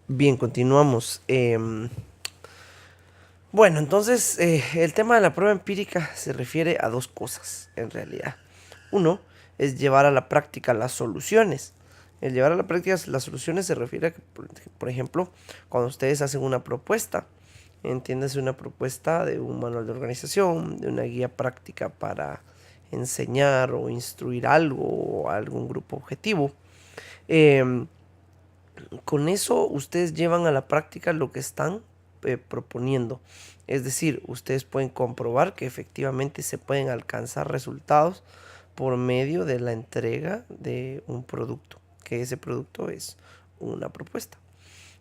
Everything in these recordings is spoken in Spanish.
Bien, continuamos. Bueno, entonces el tema de la prueba empírica se refiere a dos cosas, en realidad. Uno es llevar a la práctica las soluciones. El llevar a la práctica las soluciones se refiere a que, por ejemplo, cuando ustedes hacen una propuesta, entiéndase una propuesta de un manual de organización, de una guía práctica para enseñar o instruir algo o algún grupo objetivo. Eh, con eso ustedes llevan a la práctica lo que están proponiendo. Es decir, ustedes pueden comprobar que efectivamente se pueden alcanzar resultados por medio de la entrega de un producto, que ese producto es una propuesta.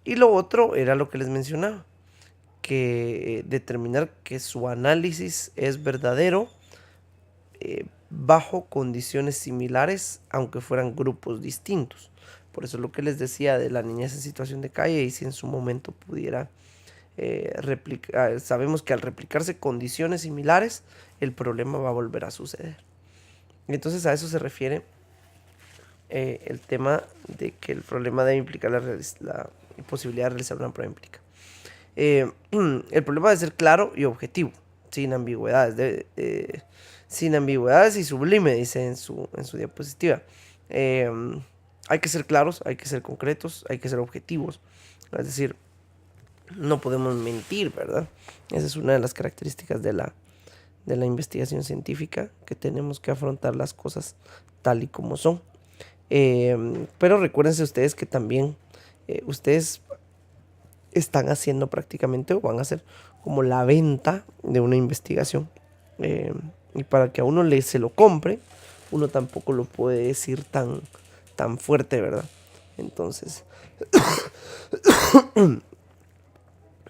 Y lo otro era lo que les mencionaba, que determinar que su análisis es verdadero bajo condiciones similares, aunque fueran grupos distintos. Por eso lo que les decía de la niñez en situación de calle, y si en su momento pudiera replicar, sabemos que al replicarse condiciones similares, el problema va a volver a suceder. Entonces a eso se refiere el tema de que el problema debe implicar la posibilidad de realizar una prueba empírica. El problema debe ser claro y objetivo, sin ambigüedades, sin ambigüedades y sublime, dice en su diapositiva. Eh, Hay que ser claros, hay que ser concretos, hay que ser objetivos. Es decir, no podemos mentir, ¿verdad? Esa es una de las características de la investigación científica, que tenemos que afrontar las cosas tal y como son. Pero recuérdense ustedes que también ustedes están haciendo prácticamente o van a hacer como la venta de una investigación. Y para que a uno se lo compre, uno tampoco lo puede decir tan fuerte, ¿verdad? Entonces,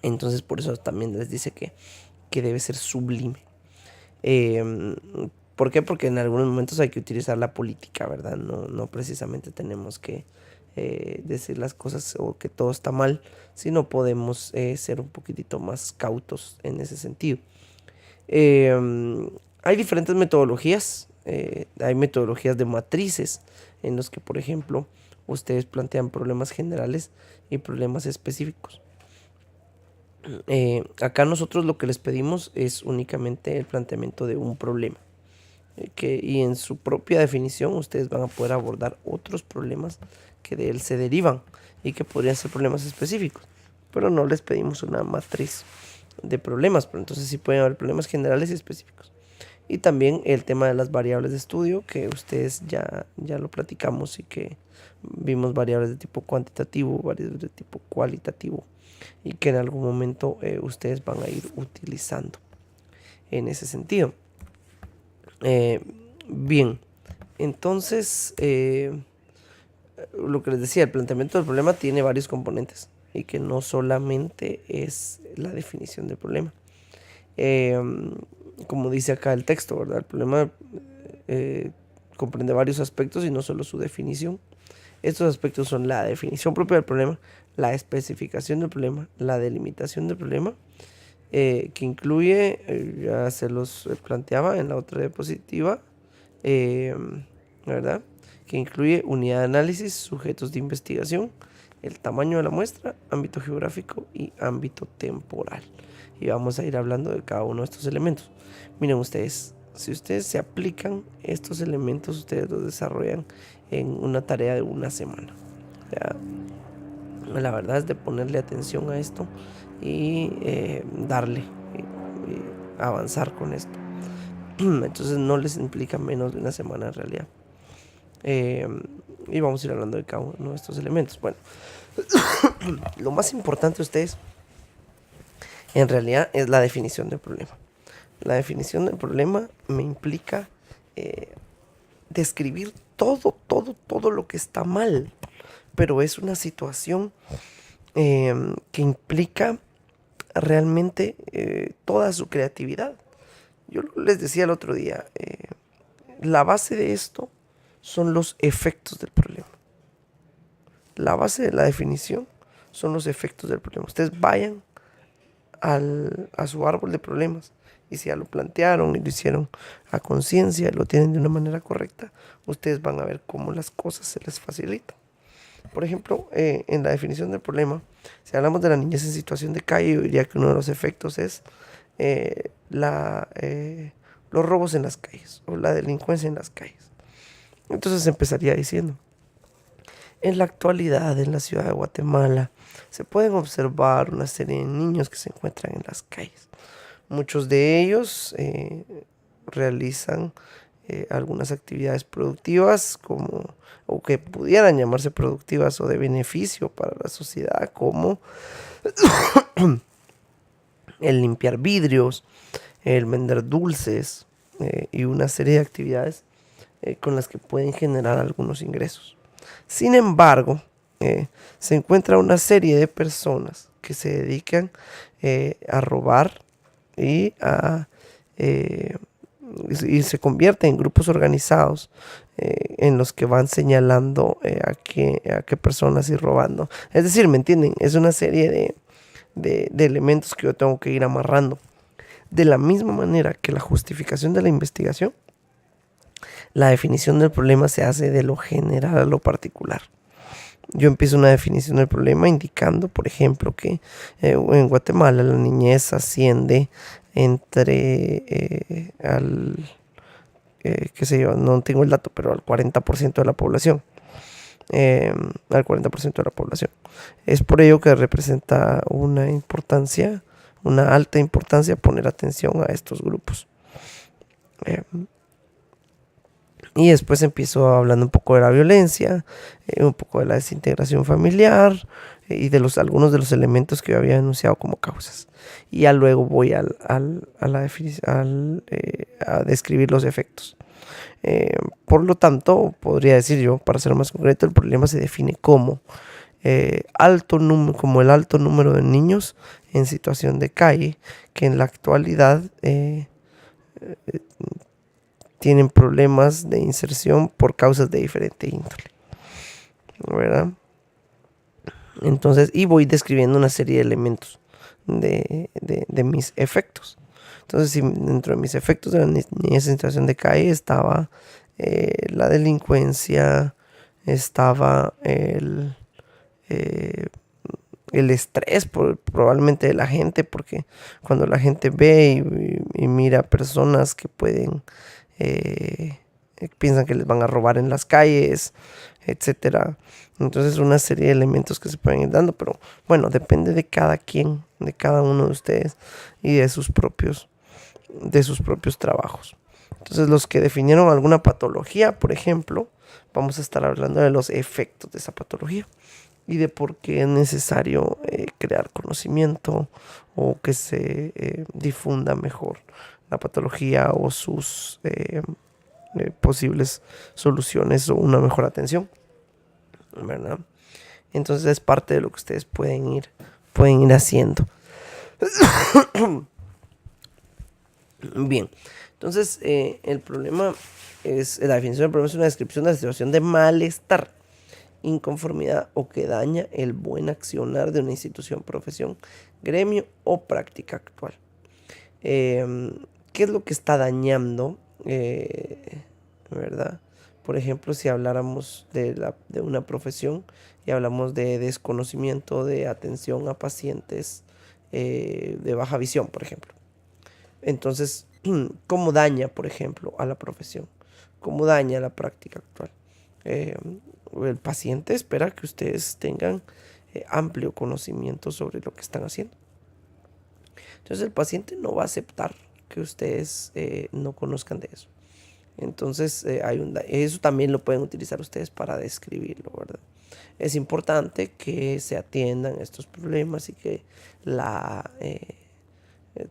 entonces por eso también les dice que debe ser sublime. Eh, ¿Por qué? Porque en algunos momentos hay que utilizar la política, ¿verdad? No precisamente tenemos que decir las cosas o que todo está mal, sino podemos ser un poquitito más cautos en ese sentido. Hay diferentes metodologías. Hay metodologías de matrices en los que, por ejemplo, ustedes plantean problemas generales y problemas específicos. Acá nosotros lo que les pedimos es únicamente el planteamiento de un problema. Y en su propia definición ustedes van a poder abordar otros problemas que de él se derivan y que podrían ser problemas específicos. Pero no les pedimos una matriz de problemas, pero entonces sí pueden haber problemas generales y específicos. Y también el tema de las variables de estudio, que ustedes ya lo platicamos y que vimos variables de tipo cuantitativo, variables de tipo cualitativo, y que en algún momento ustedes van a ir utilizando en ese sentido. Eh, Bien, entonces lo que les decía, el planteamiento del problema tiene varios componentes y que no solamente es la definición del problema. Eh, Como dice acá el texto, ¿verdad? El problema comprende varios aspectos y no solo su definición. Estos aspectos son la definición propia del problema, la especificación del problema, la delimitación del problema, que incluye, ya se los planteaba en la otra diapositiva, eh, ¿verdad? Que incluye unidad de análisis, sujetos de investigación, el tamaño de la muestra, ámbito geográfico y ámbito temporal. Y vamos a ir hablando de cada uno de estos elementos. Miren ustedes, si ustedes se aplican estos elementos, ustedes los desarrollan en una tarea de una semana. O sea, la verdad es de ponerle atención a esto y darle avanzar con esto. Entonces no les implica menos de una semana en realidad. Eh, y vamos a ir hablando de cada uno de estos elementos. Bueno, lo más importante de ustedes en realidad es la definición del problema. La definición del problema me implica describir todo lo que está mal. Pero es una situación que implica realmente toda su creatividad. Yo les decía el otro día, la base de esto son los efectos del problema. La base de la definición son los efectos del problema. Ustedes vayan a su árbol de problemas y si ya lo plantearon y lo hicieron a conciencia, lo tienen de una manera correcta, ustedes van a ver cómo las cosas se les facilitan. Por ejemplo, en la definición del problema, Si hablamos de la niñez en situación de calle, yo diría que uno de los efectos es eh, la, eh, los robos en las calles o la delincuencia en las calles. Entonces empezaría diciendo, en la actualidad en la ciudad de Guatemala se pueden observar una serie de niños que se encuentran en las calles. Muchos de ellos realizan algunas actividades productivas como o que pudieran llamarse productivas o de beneficio para la sociedad, como el limpiar vidrios, el vender dulces y una serie de actividades con las que pueden generar algunos ingresos. Sin embargo, se encuentra una serie de personas que se dedican a robar y eh, y se convierte en grupos organizados en los que van señalando a qué personas ir robando. Es decir, ¿me entienden? Es una serie de elementos que yo tengo que ir amarrando. De la misma manera que la justificación de la investigación, la definición del problema se hace de lo general a lo particular. Yo empiezo una definición del problema indicando, por ejemplo, que en Guatemala la niñez asciende entre qué sé yo, no tengo el dato, pero al 40% de la población. Al 40% de la población. Es por ello que representa una importancia, una alta importancia poner atención a estos grupos. Eh, y después empiezo hablando un poco de la violencia, un poco de la desintegración familiar y de algunos de los elementos que yo había enunciado como causas. Y ya luego voy a describir los efectos. Por lo tanto, podría decir yo, para ser más concreto, el problema se define como como el alto número de niños en situación de calle que en la actualidad tienen problemas de inserción por causas de diferente índole, ¿verdad? Entonces, y voy describiendo una serie de elementos de mis efectos. Entonces, si dentro de mis efectos de la niñez en situación de calle estaba la delincuencia, estaba eh, el estrés probablemente de la gente, porque cuando la gente ve y mira personas que pueden, piensan que les van a robar en las calles, etcétera. Entonces una serie de elementos que se pueden ir dando, pero bueno, depende de cada quien, de cada uno de ustedes y de sus propios trabajos. Entonces los que definieron alguna patología, por ejemplo, vamos a estar hablando de los efectos de esa patología y de por qué es necesario crear conocimiento o que se difunda mejor la patología o sus posibles soluciones o una mejor atención, ¿verdad? Entonces es parte de lo que ustedes pueden ir haciendo. Bien, entonces el problema es, la definición del problema es una descripción de la situación de malestar, inconformidad o que daña el buen accionar de una institución, profesión, gremio o práctica actual. ¿Qué es lo que está dañando? ¿Verdad? Por ejemplo, si habláramos de una profesión y hablamos de desconocimiento de atención a pacientes de baja visión, por ejemplo. Entonces, ¿cómo daña, por ejemplo, a la profesión? ¿Cómo daña la práctica actual? El paciente espera que ustedes tengan amplio conocimiento sobre lo que están haciendo. Entonces, el paciente no va a aceptar que ustedes no conozcan de eso. Entonces, eso también lo pueden utilizar ustedes para describirlo, ¿verdad? Es importante que se atiendan estos problemas y que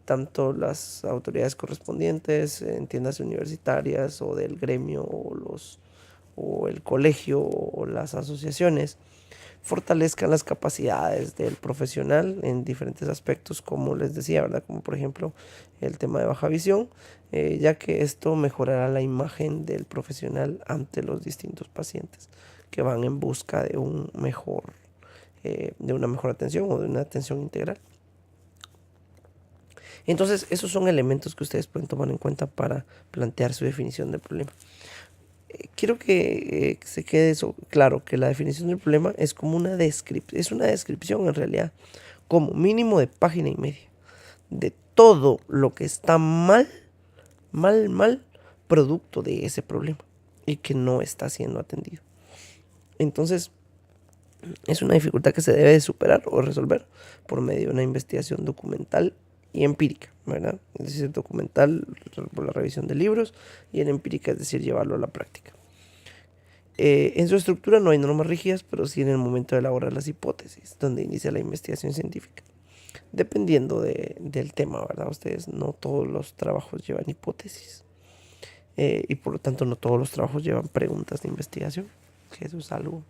tanto las autoridades correspondientes, entiendas universitarias o del gremio o el colegio o las asociaciones, fortalezcan las capacidades del profesional en diferentes aspectos, como les decía, ¿verdad? Como por ejemplo el tema de baja visión, ya que esto mejorará la imagen del profesional ante los distintos pacientes que van en busca de de una mejor atención o de una atención integral. Entonces, esos son elementos que ustedes pueden tomar en cuenta para plantear su definición del problema. Quiero que se quede eso claro, que la definición del problema es como es una descripción en realidad, como mínimo de página y media, de todo lo que está mal, producto de ese problema y que no está siendo atendido. Entonces, es una dificultad que se debe de superar o resolver por medio de una investigación documental y empírica, ¿verdad? Es decir, documental por la revisión de libros y en empírica, es decir, llevarlo a la práctica. En su estructura no hay normas rígidas, pero sí en el momento de elaborar las hipótesis, donde inicia la investigación científica. Dependiendo del tema, ¿verdad? Ustedes no todos los trabajos llevan hipótesis y por lo tanto no todos los trabajos llevan preguntas de investigación, que eso es algo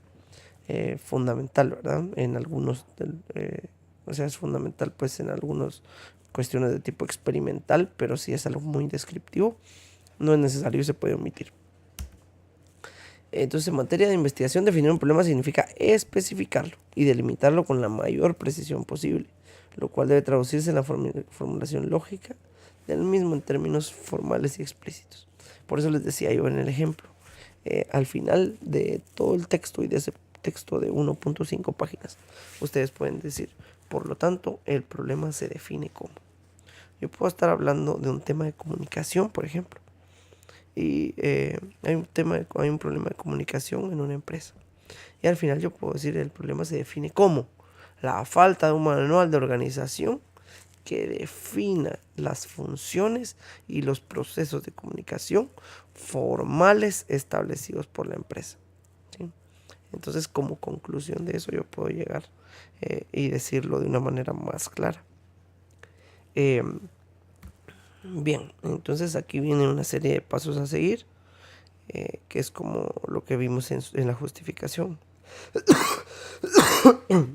fundamental, ¿verdad? En algunos, o sea, es fundamental pues en algunas cuestiones de tipo experimental, pero si es algo muy descriptivo, no es necesario y se puede omitir. Entonces, en materia de investigación, definir un problema significa especificarlo y delimitarlo con la mayor precisión posible, lo cual debe traducirse en la formulación lógica del mismo en términos formales y explícitos. Por eso les decía yo en el ejemplo, al final de todo el texto y de ese texto de 1.5 páginas, ustedes pueden decir, por lo tanto, el problema se define como. Yo puedo estar hablando de un tema de comunicación, por ejemplo, y hay un problema de comunicación en una empresa. Y al final yo puedo decir, el problema se define como la falta de un manual de organización que defina las funciones y los procesos de comunicación formales establecidos por la empresa, ¿sí? Entonces, como conclusión de eso, yo puedo llegar y decirlo de una manera más clara. Eh, Bien, entonces aquí viene una serie de pasos a seguir, que es como lo que vimos en la justificación,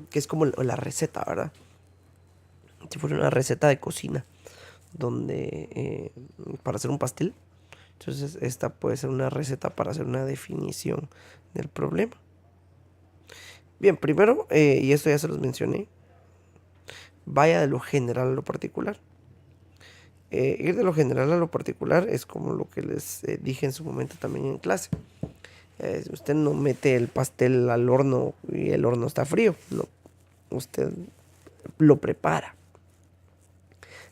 que es como la receta, ¿verdad? Si fuera una receta de cocina, donde para hacer un pastel, entonces esta puede ser una receta para hacer una definición del problema. Bien, primero, y esto ya se los mencioné, vaya de lo general a lo particular. Ir de lo general a lo particular es como lo que les dije en su momento también en clase. Usted no mete el pastel al horno y el horno está frío, no, usted lo prepara.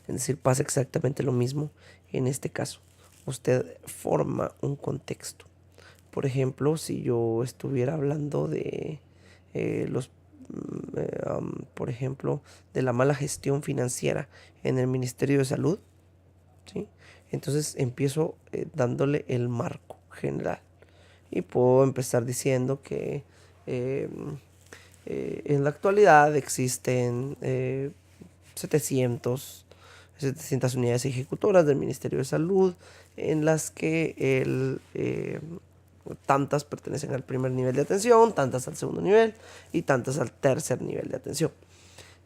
Es decir, pasa exactamente lo mismo en este caso. Usted forma un contexto. Por ejemplo, si yo estuviera hablando de por ejemplo, de la mala gestión financiera en el Ministerio de Salud, ¿sí? Entonces empiezo dándole el marco general y puedo empezar diciendo que eh, en la actualidad existen 700 unidades ejecutoras del Ministerio de Salud, en las que tantas pertenecen al primer nivel de atención, tantas al segundo nivel y tantas al tercer nivel de atención.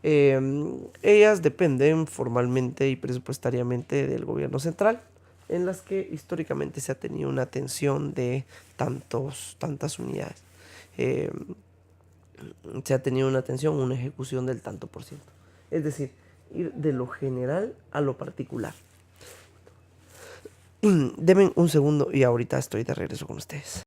Ellas dependen formalmente y presupuestariamente del gobierno central, en las que históricamente se ha tenido una atención de tantas unidades. Se ha tenido una atención, una ejecución del tanto por ciento. Es decir, ir de lo general a lo particular. Denme un segundo y ahorita estoy de regreso con ustedes.